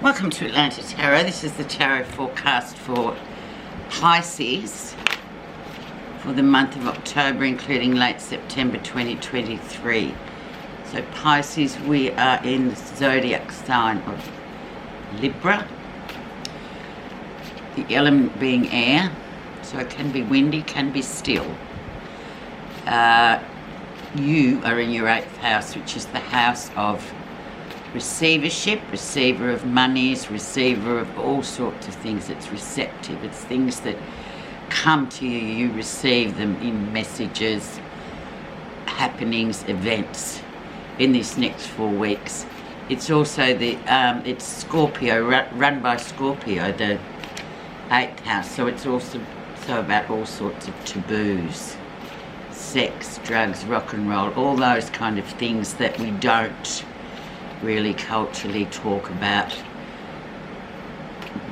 Welcome to Atlanta Tarot. This is the tarot forecast for Pisces for the month of October, including late September 2023. So Pisces, we are in the zodiac sign of Libra. The element being air, so it can be windy, can be still. You are in your 8th house, which is the house of receivership, receiver of monies, receiver of all sorts of things. It's receptive. It's things that come to you. You receive them in messages, happenings, events in this next 4 weeks. It's also the it's Scorpio, run by Scorpio, the 8th house. So it's also about all sorts of taboos, sex, drugs, rock and roll, all those kind of things that we don't really culturally talk about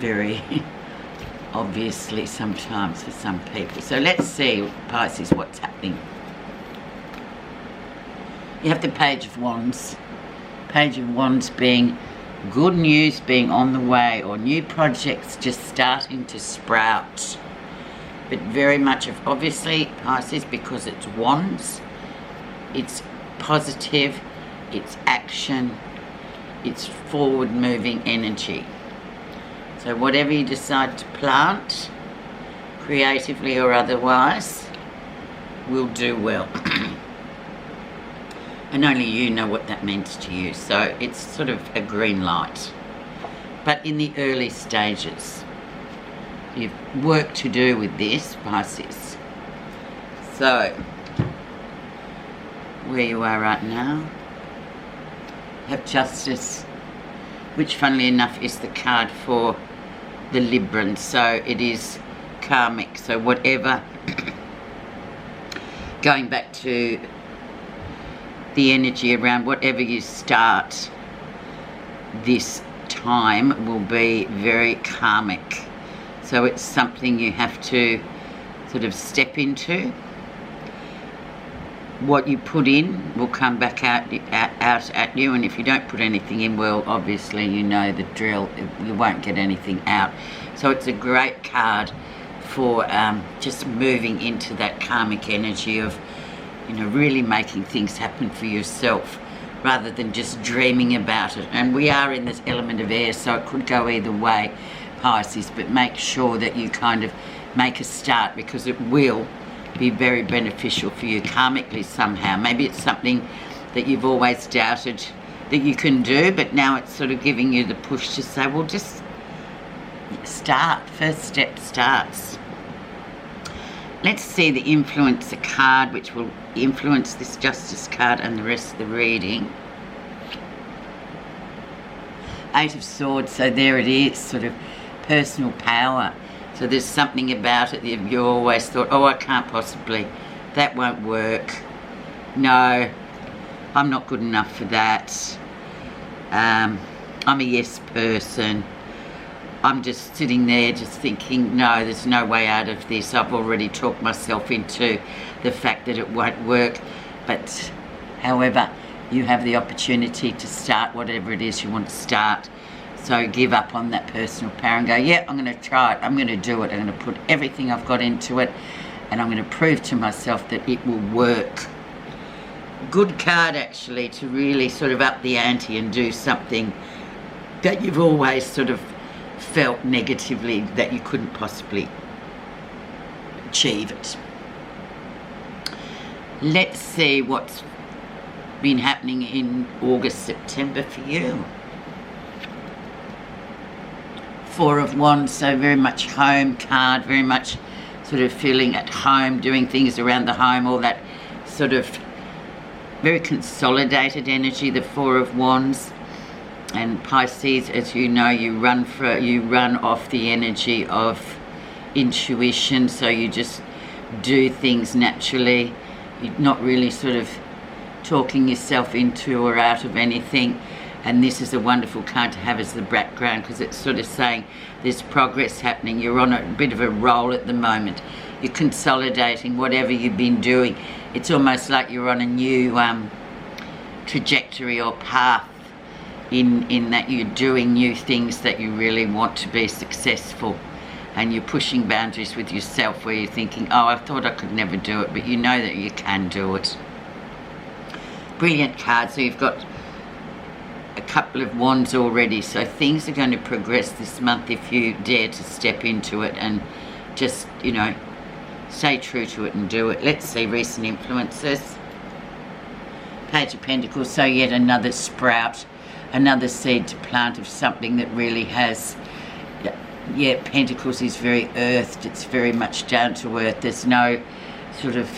very obviously sometimes for some people. So let's see, Pisces, what's happening. You have the Page of Wands. Page of Wands being good news being on the way, or new projects just starting to sprout. But very much of, obviously, Pisces, because it's Wands, it's positive, it's action, it's forward moving energy. So whatever you decide to plant, creatively or otherwise, will do well. And only you know what that means to you. So it's sort of a green light. But in the early stages, you've work to do with this, Pisces. So, where you are right now, have Justice, which funnily enough is the card for the Libran. So it is karmic. So whatever, going back to the energy around whatever you start this time will be very karmic. So it's something you have to sort of step into. What you put in will come back out at you, and if you don't put anything in, well, obviously you know the drill, you won't get anything out. So it's a great card for just moving into that karmic energy of, you know, really making things happen for yourself rather than just dreaming about it. And we are in this element of air, so it could go either way, Pisces, but make sure that you kind of make a start, because it will be very beneficial for you karmically somehow. Maybe it's something that you've always doubted that you can do, but now it's sort of giving you the push to say, well, just start. First step starts. Let's see the influencer card, which will influence this Justice card and the rest of the reading. 8 of Swords, so there it is, sort of personal power. So there's something about it that you always thought, oh, I can't possibly, that won't work. No, I'm not good enough for that. I'm a yes person. I'm just sitting there just thinking, no, there's no way out of this. I've already talked myself into the fact that it won't work. But, however, you have the opportunity to start whatever it is you want to start. So give up on that personal power and go, yeah, I'm going to try it. I'm going to do it. I'm going to put everything I've got into it, and I'm going to prove to myself that it will work. Good card, actually, to really sort of up the ante and do something that you've always sort of felt negatively that you couldn't possibly achieve it. Let's see what's been happening in August, September for you. 4 of Wands, so very much home card, very much sort of feeling at home, doing things around the home, all that sort of very consolidated energy, the 4 of Wands. And Pisces, as you know, you run off the energy of intuition, so you just do things naturally. You're not really sort of talking yourself into or out of anything. And this is a wonderful card to have as the background, because it's sort of saying there's progress happening. You're on a bit of a roll at the moment. You're consolidating whatever you've been doing. It's almost like you're on a new trajectory or path in that you're doing new things that you really want to be successful, and you're pushing boundaries with yourself where you're thinking, oh, I thought I could never do it, but you know that you can do it. Brilliant card. So you've got a couple of wands already, so things are going to progress this month if you dare to step into it and just, you know, stay true to it and do it. Let's see recent influences. Page of Pentacles, so yet another sprout, another seed to plant of something that really has, yeah, Pentacles is very earthed, it's very much down to earth. There's no sort of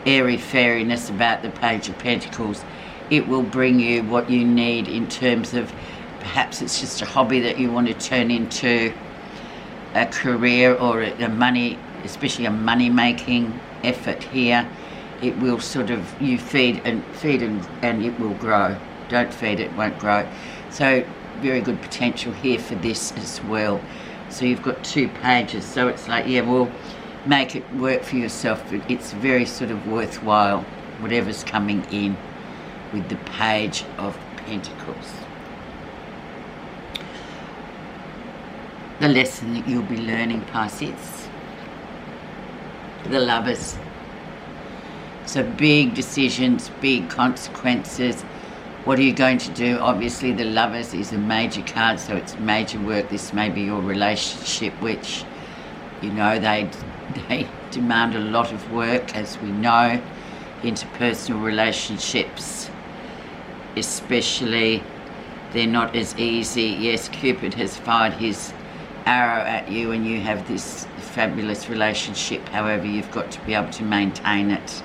airy fairiness about the Page of Pentacles. It will bring you what you need in terms of, perhaps it's just a hobby that you want to turn into a career or a money, especially a money-making effort here. It will sort of, you feed and it will grow. Don't feed it, won't grow. So very good potential here for this as well. So you've got 2 pages, so it's like, yeah, well, make it work for yourself. It's very sort of worthwhile, whatever's coming in with the Page of Pentacles. The lesson that you'll be learning, Pisces. The Lovers. So big decisions, big consequences. What are you going to do? Obviously the Lovers is a major card, so it's major work. This may be your relationship, which, you know, they demand a lot of work, as we know. Interpersonal relationships especially, they're not as easy. Yes, Cupid has fired his arrow at you and you have this fabulous relationship, however you've got to be able to maintain it.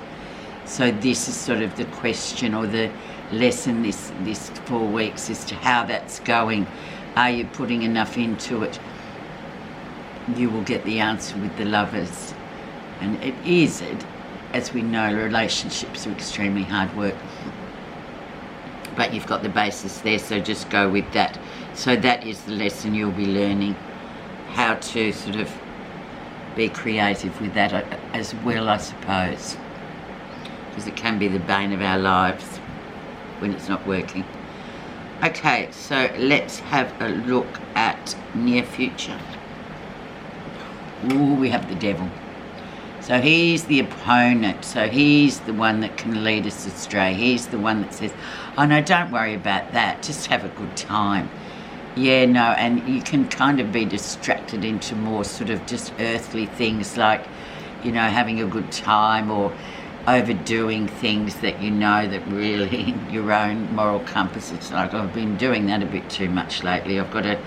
So this is sort of the question or the lesson this 4 weeks as to how that's going. Are you putting enough into it? You will get the answer with the Lovers. And it is, as we know, relationships are extremely hard work. But you've got the basis there, so just go with that. So that is the lesson you'll be learning, how to sort of be creative with that as well, I suppose. Because it can be the bane of our lives when it's not working. Okay, so let's have a look at near future. Ooh, we have the Devil. So he's the opponent. So he's the one that can lead us astray. He's the one that says, oh no, don't worry about that. Just have a good time. Yeah, no, and you can kind of be distracted into more sort of just earthly things like, you know, having a good time or overdoing things that you know that really your own moral compass, it's like, I've been doing that a bit too much lately. I've got to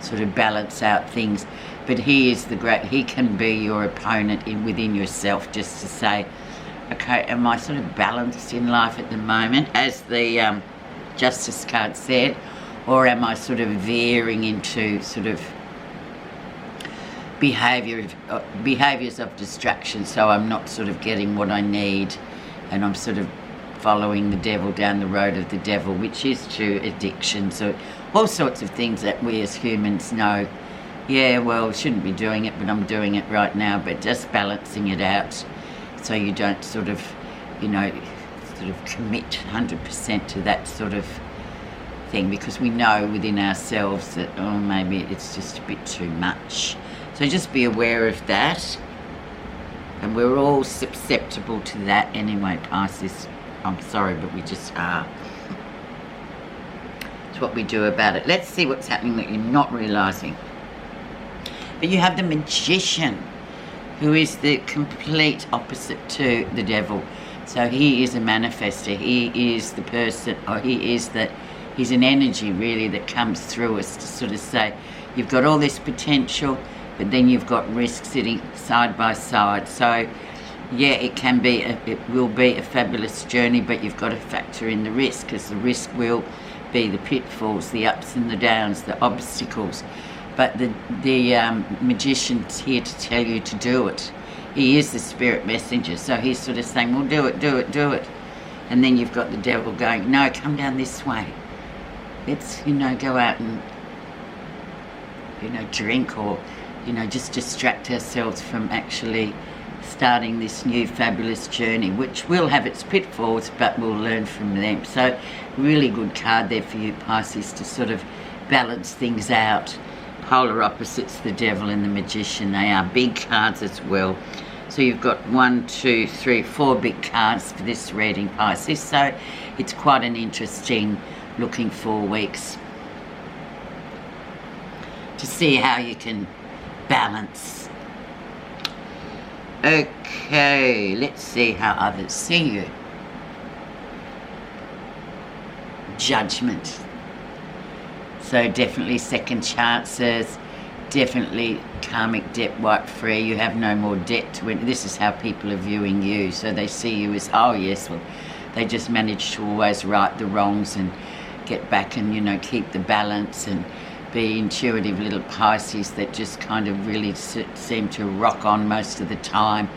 sort of balance out things. But he is the great, he can be your opponent within yourself, just to say, okay, am I sort of balanced in life at the moment, as the Justice card said, or am I sort of veering into sort of behaviours of distraction, so I'm not sort of getting what I need, and I'm sort of following the devil down the road of the devil, which is to addiction. So all sorts of things that we as humans know, yeah, well, shouldn't be doing it, but I'm doing it right now. But just balancing it out so you don't sort of, you know, sort of commit 100% to that sort of thing, because we know within ourselves that, oh, maybe it's just a bit too much. So just be aware of that. And we're all susceptible to that anyway, Pisces. I'm sorry, but we just are. It's what we do about it. Let's see what's happening that you're not realising. But you have the Magician, who is the complete opposite to the devil. So he is a manifester. He is the person, or he's an energy really that comes through us to sort of say, you've got all this potential, but then you've got risk sitting side by side. So yeah, it will be a fabulous journey, but you've got to factor in the risk, because the risk will be the pitfalls, the ups and the downs, the obstacles. But the Magician's here to tell you to do it. He is the spirit messenger, so he's sort of saying, well, do it, do it, do it. And then you've got the devil going, no, come down this way. Let's, you know, go out and, you know, drink, or, you know, just distract ourselves from actually starting this new fabulous journey, which will have its pitfalls, but we'll learn from them. So really good card there for you, Pisces, to sort of balance things out. Polar opposites, the Devil and the Magician. They are big cards as well. So you've got 1, 2, 3, 4 big cards for this reading, Pisces. So it's quite an interesting looking 4 weeks to see how you can balance. Okay, let's see how others see you. Judgment. So definitely second chances, definitely karmic debt wiped free. You have no more debt to it. This is how people are viewing you. So they see you as, oh yes, well, they just manage to always right the wrongs and get back and, you know, keep the balance and be intuitive little Pisces that just kind of really seem to rock on most of the time,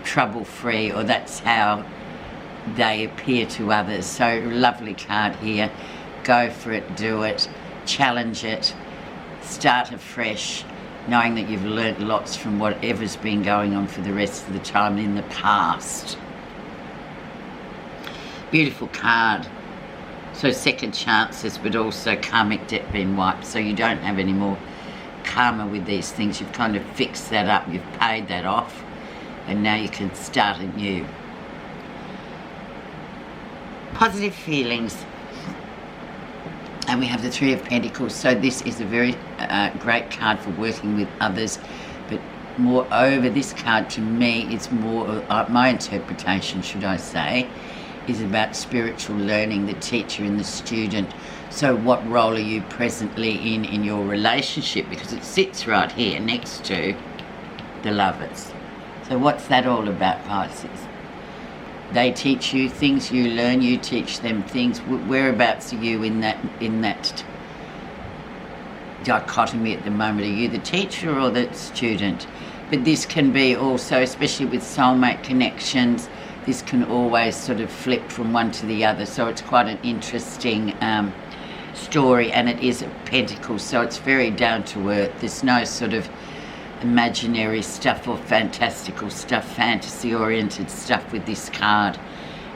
trouble free, or that's how they appear to others. So lovely card here. Go for it, do it, challenge it, start afresh, knowing that you've learnt lots from whatever's been going on for the rest of the time in the past. Beautiful card. So second chances, but also karmic debt being wiped, so you don't have any more karma with these things. You've kind of fixed that up, you've paid that off, and now you can start anew. Positive feelings. And we have the Three of Pentacles. So this is a very great card for working with others, but moreover, this card to me is more, my interpretation, should I say, is about spiritual learning, the teacher and the student. So what role are you presently in your relationship? Because it sits right here next to the Lovers. So what's that all about, Pisces? They teach you things, you learn, you teach them things. Whereabouts are you in that dichotomy at the moment? Are you the teacher or the student? But this can be also, especially with soulmate connections, this can always sort of flip from one to the other. So it's quite an interesting story, and it is a pentacle, so it's very down to earth. There's no sort of imaginary stuff or fantastical stuff, fantasy oriented stuff with this card.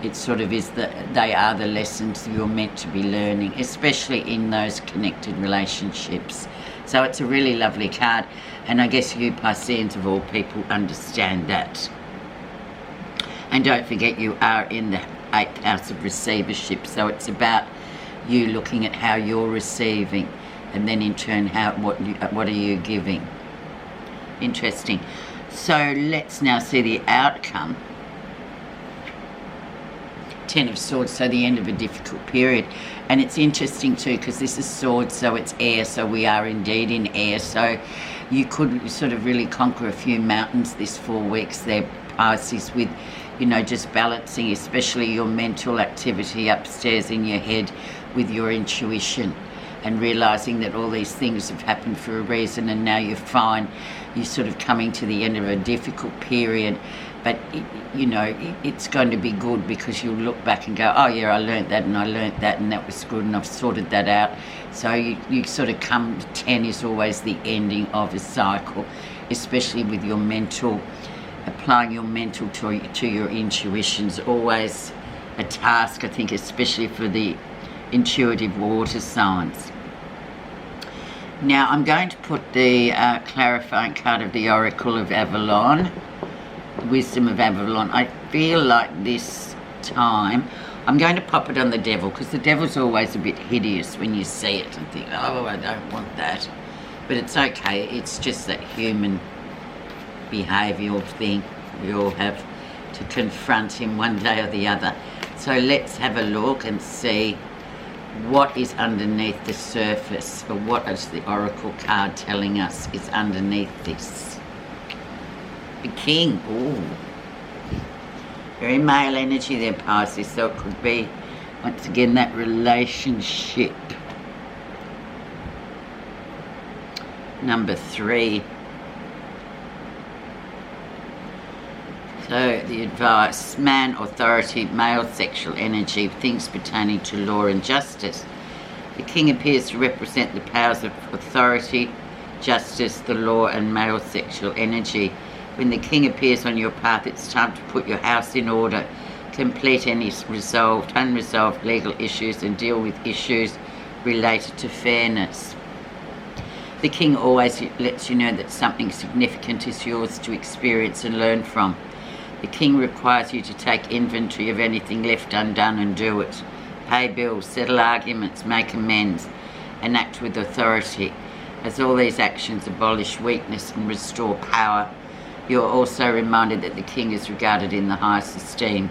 It sort of is that they are the lessons you're meant to be learning, especially in those connected relationships. So it's a really lovely card, and I guess you Pisceans of all people understand that. And don't forget, you are in the 8th house of receivership, so it's about you looking at how you're receiving, and then in turn what are you giving. Interesting. So let's now see the outcome. 10 of Swords, so the end of a difficult period. And it's interesting too, because this is Swords, so it's air, so we are indeed in air. So you could sort of really conquer a few mountains this 4 weeks there, Pisces, with, you know, just balancing especially your mental activity upstairs in your head with your intuition, and realising that all these things have happened for a reason, and now you're fine. You're sort of coming to the end of a difficult period, but it's going to be good, because you'll look back and go, oh yeah, I learnt that and I learnt that and that was good and I've sorted that out. So you sort of come to 10 is always the ending of a cycle, especially with your mental, applying your mental to your intuitions. Always a task, I think, especially for the intuitive water signs. Now I'm going to put the clarifying card of the Oracle of Avalon, Wisdom of Avalon. I feel like this time I'm going to pop it on the Devil, because the Devil's always a bit hideous when you see it and think, oh, I don't want that. But it's okay, it's just that human behavioural thing we all have to confront him one day or the other. So let's have a look and see what is underneath the surface, or what is the Oracle card telling us is underneath this. The King. Ooh. Very male energy there, Pisces, so it could be, once again, that relationship. Number 3. So the advice: man, authority, male sexual energy, things pertaining to law and justice. The King appears to represent the powers of authority, justice, the law and male sexual energy. When the king appears on your path, it's time to put your house in order, complete any unresolved legal issues, and deal with issues related to fairness. The king always lets you know that something significant is yours to experience and learn from. The king requires you to take inventory of anything left undone and do it. Pay bills, settle arguments, make amends, and act with authority. As all these actions abolish weakness and restore power, you are also reminded that the king is regarded in the highest esteem,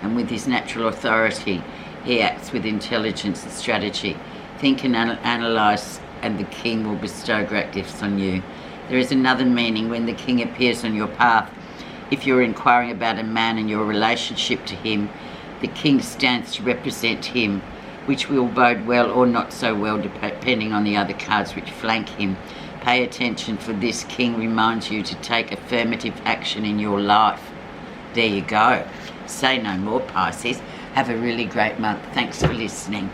and with his natural authority, he acts with intelligence and strategy. Think and analyse, and the king will bestow great gifts on you. There is another meaning when the king appears on your path. If you're inquiring about a man and your relationship to him, the king stands to represent him, which will bode well or not so well depending on the other cards which flank him. Pay attention, for this king reminds you to take affirmative action in your life. There you go. Say no more, Pisces. Have a really great month. Thanks for listening.